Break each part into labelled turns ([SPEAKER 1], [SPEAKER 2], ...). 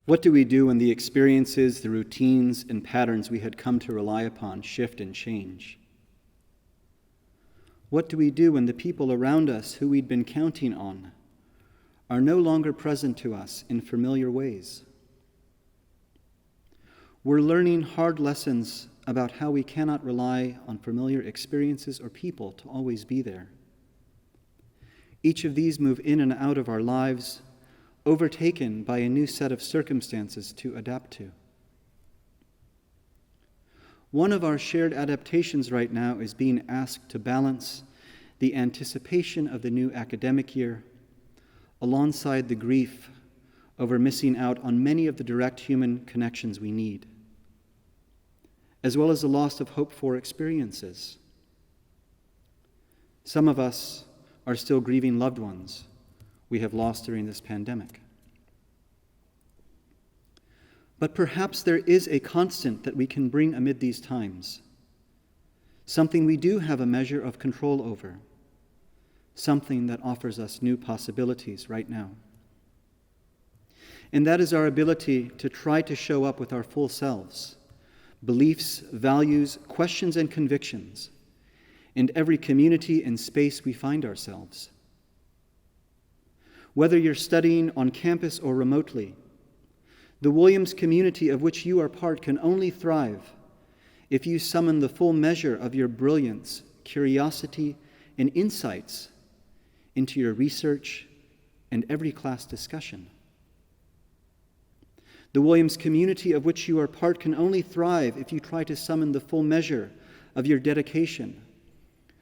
[SPEAKER 1] What do we do when the experiences, the routines, and patterns we had come to rely upon shift and change? What do we do when the people around us who we'd been counting on are no longer present to us in familiar ways? We're learning hard lessons about how we cannot rely on familiar experiences or people to always be there. Each of these move in and out of our lives, overtaken by a new set of circumstances to adapt to. One of our shared adaptations right now is being asked to balance the anticipation of the new academic year alongside the grief over missing out on many of the direct human connections we need, as well as the loss of hoped-for experiences. Some of us are still grieving loved ones we have lost during this pandemic. But perhaps there is a constant that we can bring amid these times, something we do have a measure of control over, something that offers us new possibilities right now. And that is our ability to try to show up with our full selves, beliefs, values, questions, and convictions in every community and space we find ourselves. Whether you're studying on campus or remotely, the Williams community of which you are part can only thrive if you summon the full measure of your brilliance, curiosity, and insights into your research and every class discussion. The Williams community of which you are part can only thrive if you try to summon the full measure of your dedication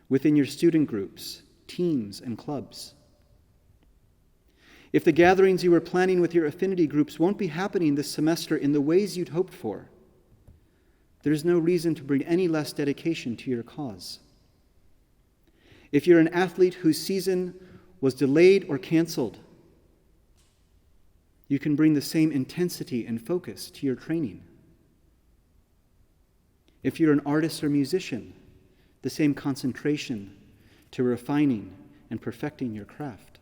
[SPEAKER 1] within your student groups, teams, and clubs. If the gatherings you were planning with your affinity groups won't be happening this semester in the ways you'd hoped for, there's no reason to bring any less dedication to your cause. If you're an athlete whose season was delayed or canceled, you can bring the same intensity and focus to your training. If you're an artist or musician, the same concentration to refining and perfecting your craft.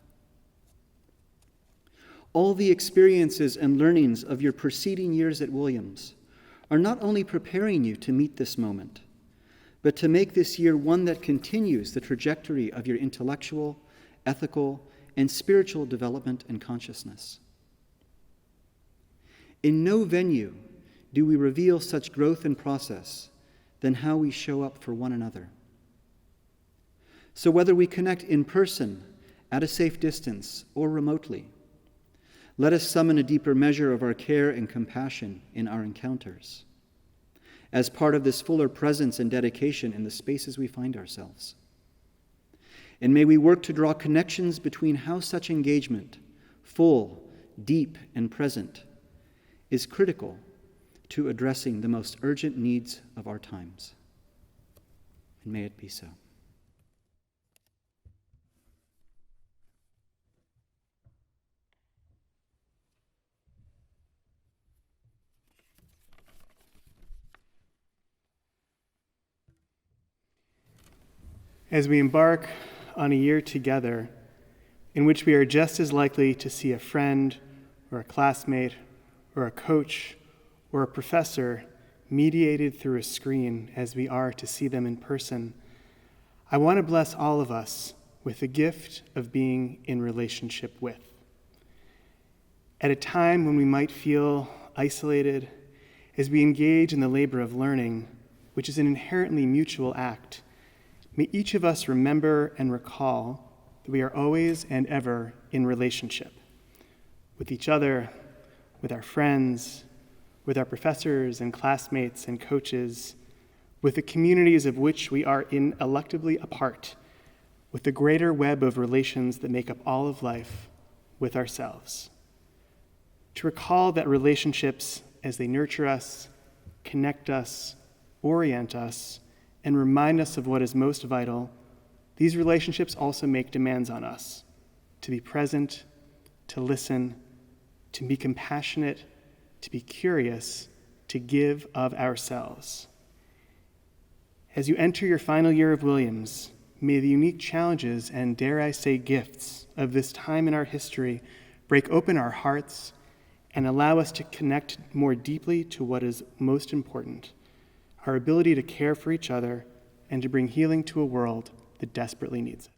[SPEAKER 1] All the experiences and learnings of your preceding years at Williams are not only preparing you to meet this moment, but to make this year one that continues the trajectory of your intellectual, ethical, and spiritual development and consciousness. In no venue do we reveal such growth and process than how we show up for one another. So whether we connect in person, at a safe distance, or remotely, let us summon a deeper measure of our care and compassion in our encounters, as part of this fuller presence and dedication in the spaces we find ourselves. And may we work to draw connections between how such engagement, full, deep, and present, is critical to addressing the most urgent needs of our times. And may it be so.
[SPEAKER 2] As we embark on a year together in which we are just as likely to see a friend or a classmate or a coach or a professor mediated through a screen as we are to see them in person, I want to bless all of us with the gift of being in relationship with. At a time when we might feel isolated, as we engage in the labor of learning, which is an inherently mutual act, may each of us remember and recall that we are always and ever in relationship with each other, with our friends, with our professors and classmates and coaches, with the communities of which we are ineluctably a part, with the greater web of relations that make up all of life, with ourselves. To recall that relationships, as they nurture us, connect us, orient us, and remind us of what is most vital, these relationships also make demands on us to be present, to listen, to be compassionate, to be curious, to give of ourselves. As you enter your final year of Williams, may the unique challenges and, dare I say, gifts of this time in our history break open our hearts and allow us to connect more deeply to what is most important, our ability to care for each other and to bring healing to a world that desperately needs it.